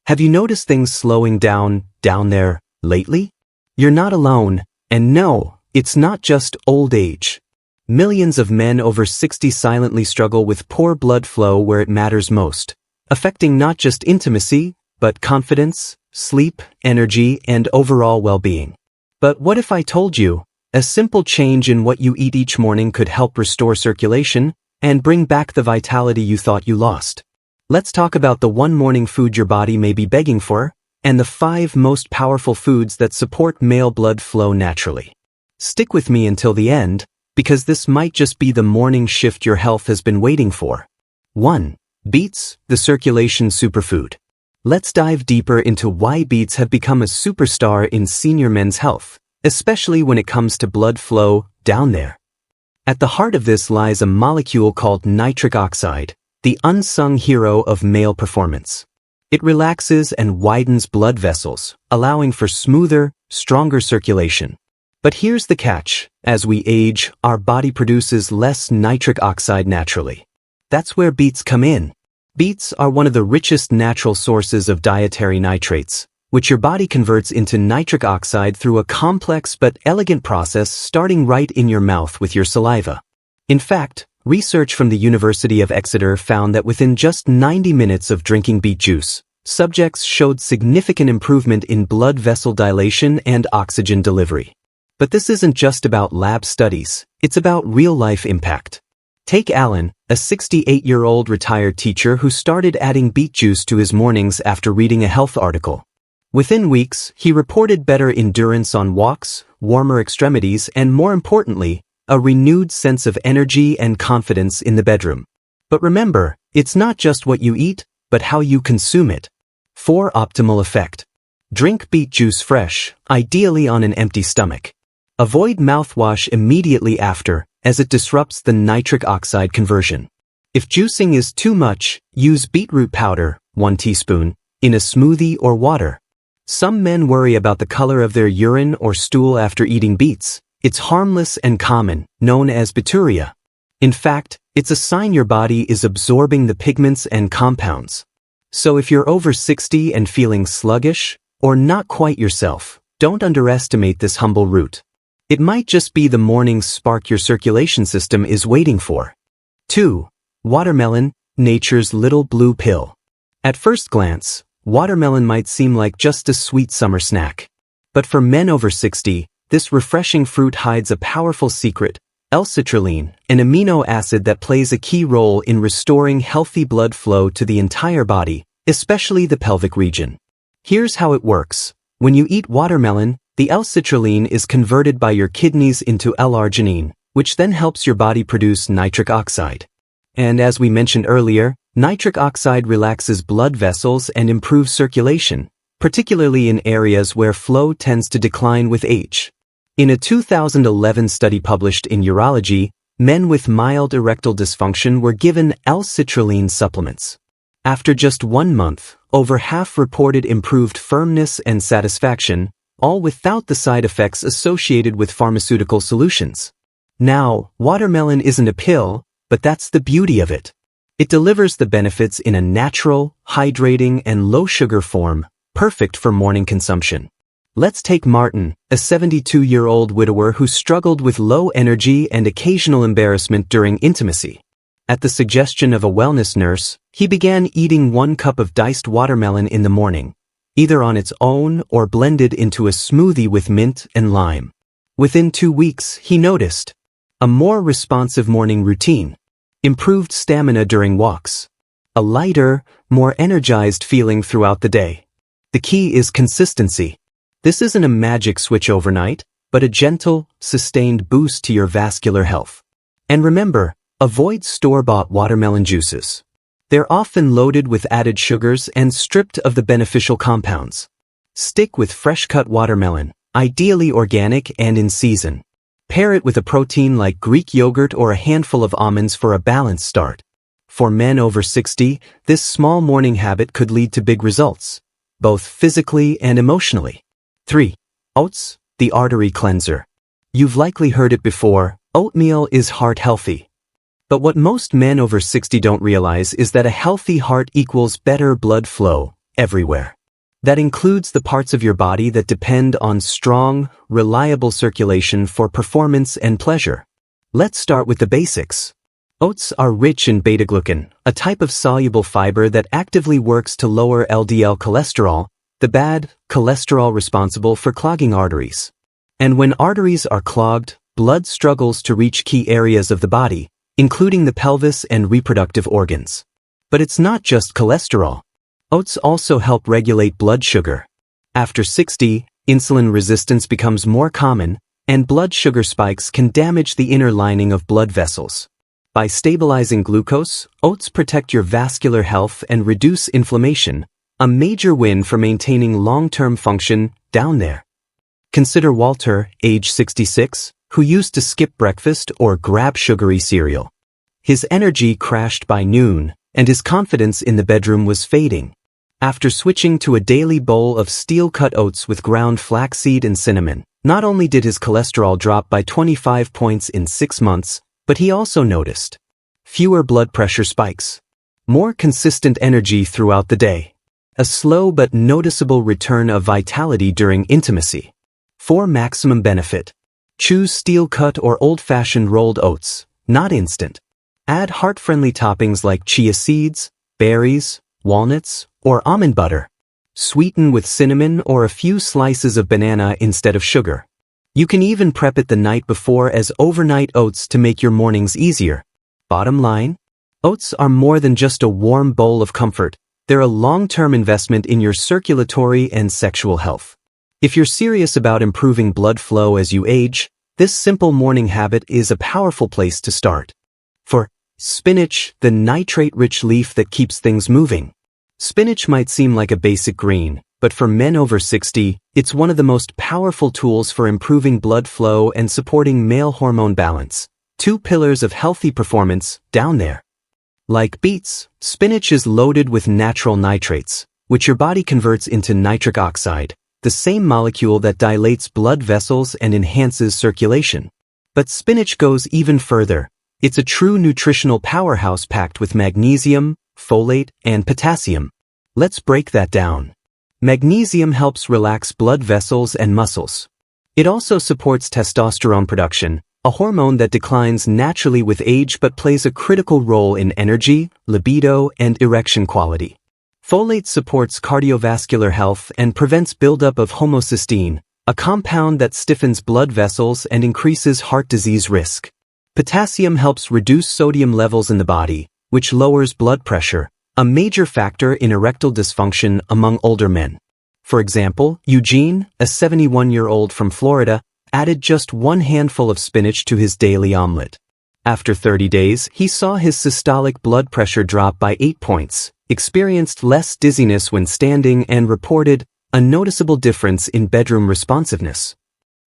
Have you noticed things slowing down there, lately? You're not alone, and no, it's not just old age. Millions of men over 60 silently struggle with poor blood flow where it matters most, affecting not just intimacy, but confidence, sleep, energy, and overall well-being. But what if I told you, a simple change in what you eat each morning could help restore circulation and bring back the vitality you thought you lost? Let's talk about the one morning food your body may be begging for, and the 5 most powerful foods that support male blood flow naturally. Stick with me until the end, because this might just be the morning shift your health has been waiting for. 1. Beets, the circulation superfood. Let's dive deeper into why beets have become a superstar in senior men's health, especially when it comes to blood flow down there. At the heart of this lies a molecule called nitric oxide, the unsung hero of male performance. It relaxes and widens blood vessels, allowing for smoother, stronger circulation. But here's the catch: as we age, our body produces less nitric oxide naturally. That's where beets come in. Beets are one of the richest natural sources of dietary nitrates, which your body converts into nitric oxide through a complex but elegant process starting right in your mouth with your saliva. In fact, research from the University of Exeter found that within just 90 minutes of drinking beet juice, subjects showed significant improvement in blood vessel dilation and oxygen delivery. But this isn't just about lab studies, it's about real-life impact. Take Alan, a 68-year-old retired teacher who started adding beet juice to his mornings after reading a health article. Within weeks, he reported better endurance on walks, warmer extremities, and more importantly, a renewed sense of energy and confidence in the bedroom. But remember, it's not just what you eat, but how you consume it. For optimal effect, drink beet juice fresh, ideally on an empty stomach. Avoid mouthwash immediately after, as it disrupts the nitric oxide conversion. If juicing is too much, use beetroot powder, 1 teaspoon, in a smoothie or water. Some men worry about the color of their urine or stool after eating beets. It's harmless and common, known as bituria. In fact, it's a sign your body is absorbing the pigments and compounds. So if you're over 60 and feeling sluggish, or not quite yourself, don't underestimate this humble root. It might just be the morning spark your circulation system is waiting for. 2. Watermelon, nature's little blue pill. At first glance, watermelon might seem like just a sweet summer snack. But for men over 60, this refreshing fruit hides a powerful secret: L-citrulline, an amino acid that plays a key role in restoring healthy blood flow to the entire body, especially the pelvic region. Here's how it works. When you eat watermelon, the L-citrulline is converted by your kidneys into L-arginine, which then helps your body produce nitric oxide. And as we mentioned earlier, nitric oxide relaxes blood vessels and improves circulation, particularly in areas where flow tends to decline with age. In a 2011 study published in Urology, men with mild erectile dysfunction were given L-citrulline supplements. After just 1 month, over half reported improved firmness and satisfaction, all without the side effects associated with pharmaceutical solutions. Now, watermelon isn't a pill, but that's the beauty of it. It delivers the benefits in a natural, hydrating, and low-sugar form, perfect for morning consumption. Let's take Martin, a 72-year-old widower who struggled with low energy and occasional embarrassment during intimacy. At the suggestion of a wellness nurse, he began eating 1 cup of diced watermelon in the morning, either on its own or blended into a smoothie with mint and lime. Within 2 weeks, he noticed a more responsive morning routine, improved stamina during walks, a lighter, more energized feeling throughout the day. The key is consistency. This isn't a magic switch overnight, but a gentle, sustained boost to your vascular health. And remember, avoid store-bought watermelon juices. They're often loaded with added sugars and stripped of the beneficial compounds. Stick with fresh-cut watermelon, ideally organic and in season. Pair it with a protein like Greek yogurt or a handful of almonds for a balanced start. For men over 60, this small morning habit could lead to big results, both physically and emotionally. 3. Oats, the artery cleanser. You've likely heard it before, oatmeal is heart healthy. But what most men over 60 don't realize is that a healthy heart equals better blood flow everywhere. That includes the parts of your body that depend on strong, reliable circulation for performance and pleasure. Let's start with the basics. Oats are rich in beta-glucan, a type of soluble fiber that actively works to lower LDL cholesterol, the bad cholesterol responsible for clogging arteries. And when arteries are clogged, blood struggles to reach key areas of the body, including the pelvis and reproductive organs. But it's not just cholesterol. Oats also help regulate blood sugar. After 60, insulin resistance becomes more common, and blood sugar spikes can damage the inner lining of blood vessels. By stabilizing glucose, oats protect your vascular health and reduce inflammation, a major win for maintaining long-term function down there. Consider Walter, age 66, who used to skip breakfast or grab sugary cereal. His energy crashed by noon, and his confidence in the bedroom was fading. After switching to a daily bowl of steel-cut oats with ground flaxseed and cinnamon, not only did his cholesterol drop by 25 points in 6 months, but he also noticed fewer blood pressure spikes, more consistent energy throughout the day, a slow but noticeable return of vitality during intimacy. For maximum benefit, choose steel-cut or old-fashioned rolled oats, not instant. Add heart-friendly toppings like chia seeds, berries, walnuts, or almond butter. Sweeten with cinnamon or a few slices of banana instead of sugar. You can even prep it the night before as overnight oats to make your mornings easier. Bottom line, oats are more than just a warm bowl of comfort. They're a long-term investment in your circulatory and sexual health. If you're serious about improving blood flow as you age, this simple morning habit is a powerful place to start. For spinach, the nitrate-rich leaf that keeps things moving. Spinach might seem like a basic green, but for men over 60, it's one of the most powerful tools for improving blood flow and supporting male hormone balance. 2 pillars of healthy performance down there. Like beets, spinach is loaded with natural nitrates, which your body converts into nitric oxide, the same molecule that dilates blood vessels and enhances circulation. But spinach goes even further. It's a true nutritional powerhouse packed with magnesium, folate, and potassium. Let's break that down. Magnesium helps relax blood vessels and muscles. It also supports testosterone production, a hormone that declines naturally with age but plays a critical role in energy, libido, and erection quality. Folate supports cardiovascular health and prevents buildup of homocysteine, a compound that stiffens blood vessels and increases heart disease risk. Potassium helps reduce sodium levels in the body, which lowers blood pressure, a major factor in erectile dysfunction among older men. For example, Eugene, a 71-year-old from Florida, added just 1 handful of spinach to his daily omelet. After 30 days, he saw his systolic blood pressure drop by 8 points, experienced less dizziness when standing, and reported a noticeable difference in bedroom responsiveness.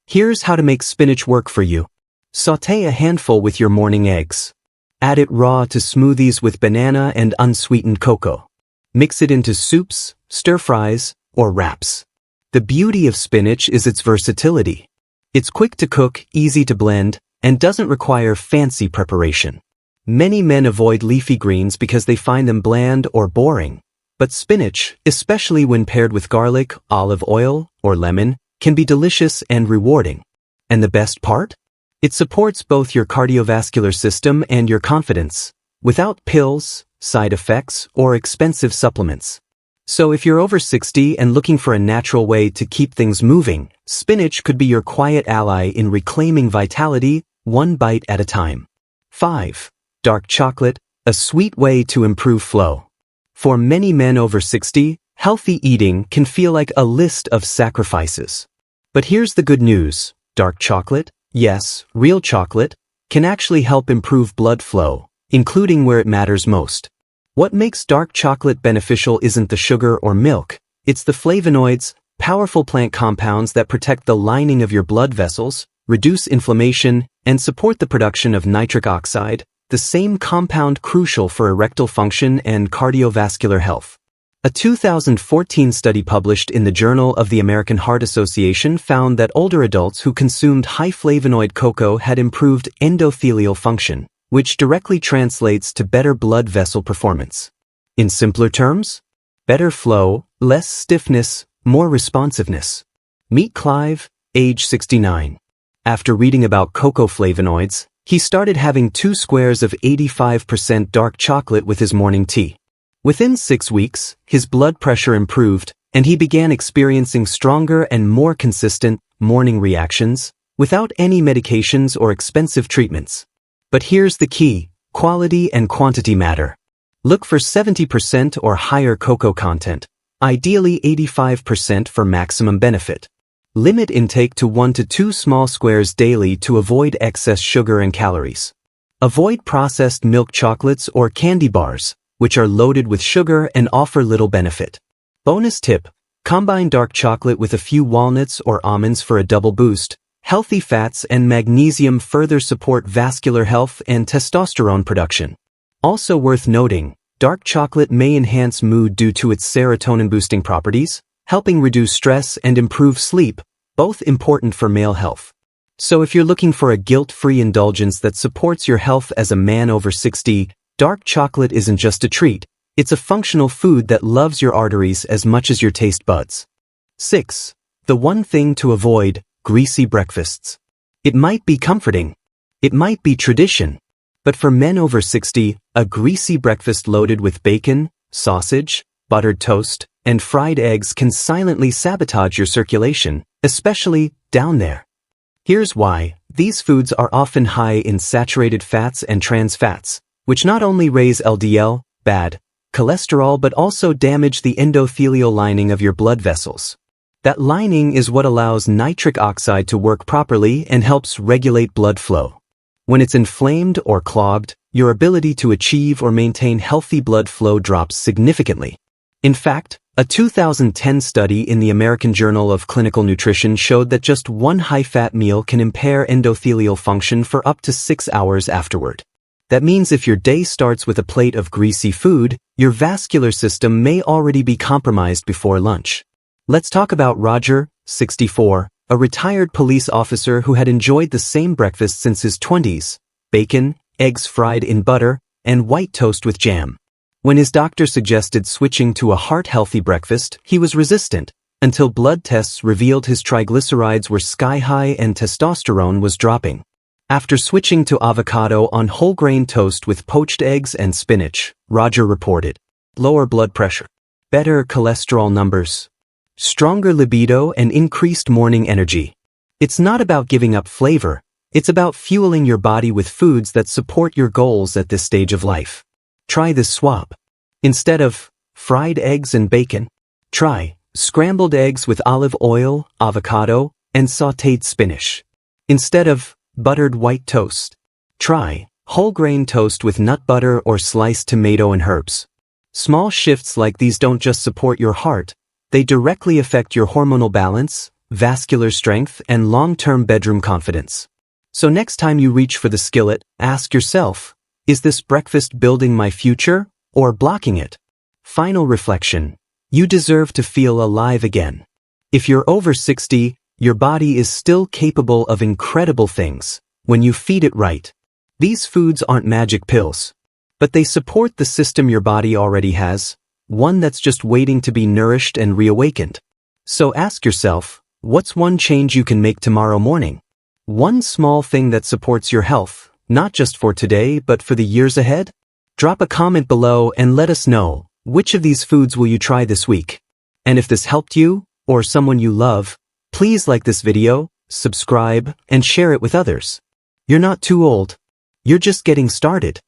Here's how to make spinach work for you. Sauté a handful with your morning eggs. Add it raw to smoothies with banana and unsweetened cocoa. Mix it into soups, stir-fries, or wraps. The beauty of spinach is its versatility. It's quick to cook, easy to blend, and doesn't require fancy preparation. Many men avoid leafy greens because they find them bland or boring. But spinach, especially when paired with garlic, olive oil, or lemon, can be delicious and rewarding. And the best part? It supports both your cardiovascular system and your confidence, without pills, side effects, or expensive supplements. So if you're over 60 and looking for a natural way to keep things moving, spinach could be your quiet ally in reclaiming vitality, 1 bite at a time. 5. Dark chocolate, a sweet way to improve flow. For many men over 60, healthy eating can feel like a list of sacrifices. But here's the good news. Dark chocolate, yes, real chocolate, can actually help improve blood flow, including where it matters most. What makes dark chocolate beneficial isn't the sugar or milk, it's the flavonoids, powerful plant compounds that protect the lining of your blood vessels, reduce inflammation, and support the production of nitric oxide, the same compound crucial for erectile function and cardiovascular health. A 2014 study published in the Journal of the American Heart Association found that older adults who consumed high flavonoid cocoa had improved endothelial function, which directly translates to better blood vessel performance. In simpler terms, Better flow, less stiffness, more responsiveness. Meet Clive, age 69. After reading about cocoa flavonoids, he started having 2 squares of 85% dark chocolate with his morning tea. Within 6 weeks, his blood pressure improved, and he began experiencing stronger and more consistent morning reactions without any medications or expensive treatments. But here's the key: quality and quantity matter. Look for 70% or higher cocoa content, ideally 85% for maximum benefit. Limit intake to 1 to 2 small squares daily to avoid excess sugar and calories. Avoid processed milk chocolates or candy bars, which are loaded with sugar and offer little benefit. Bonus tip: combine dark chocolate with a few walnuts or almonds for a double boost. Healthy fats and magnesium further support vascular health and testosterone production. Also worth noting, dark chocolate may enhance mood due to its serotonin-boosting properties, helping reduce stress and improve sleep, both important for male health. So if you're looking for a guilt-free indulgence that supports your health as a man over 60, dark chocolate isn't just a treat, it's a functional food that loves your arteries as much as your taste buds. 6. The one thing to avoid: greasy breakfasts. It might be comforting. It might be tradition. But for men over 60, a greasy breakfast loaded with bacon, sausage, buttered toast, and fried eggs can silently sabotage your circulation, especially down there. Here's why: these foods are often high in saturated fats and trans fats, which not only raise LDL, bad cholesterol, but also damage the endothelial lining of your blood vessels. That lining is what allows nitric oxide to work properly and helps regulate blood flow. When it's inflamed or clogged, your ability to achieve or maintain healthy blood flow drops significantly. In fact, a 2010 study in the American Journal of Clinical Nutrition showed that just one high-fat meal can impair endothelial function for up to 6 hours afterward. That means if your day starts with a plate of greasy food, your vascular system may already be compromised before lunch. Let's talk about Roger, 64, a retired police officer who had enjoyed the same breakfast since his 20s: bacon, eggs fried in butter, and white toast with jam. When his doctor suggested switching to a heart-healthy breakfast, he was resistant, until blood tests revealed his triglycerides were sky-high and testosterone was dropping. After switching to avocado on whole-grain toast with poached eggs and spinach, Roger reported lower blood pressure, better cholesterol numbers, stronger libido, and increased morning energy. It's not about giving up flavor, it's about fueling your body with foods that support your goals at this stage of life. Try this swap. Instead of fried eggs and bacon, try scrambled eggs with olive oil, avocado, and sautéed spinach. Instead of buttered white toast, try whole grain toast with nut butter or sliced tomato and herbs. Small shifts like these don't just support your heart, they directly affect your hormonal balance, vascular strength, and long-term bedroom confidence. So next time you reach for the skillet, ask yourself, is this breakfast building my future or blocking it? Final reflection: you deserve to feel alive again. If you're over 60, your body is still capable of incredible things when you feed it right. These foods aren't magic pills, but they support the system your body already has, one that's just waiting to be nourished and reawakened. So ask yourself, what's one change you can make tomorrow morning? One small thing that supports your health, not just for today but for the years ahead? Drop a comment below and let us know, which of these foods will you try this week? And if this helped you, or someone you love, please like this video, subscribe, and share it with others. You're not too old. You're just getting started.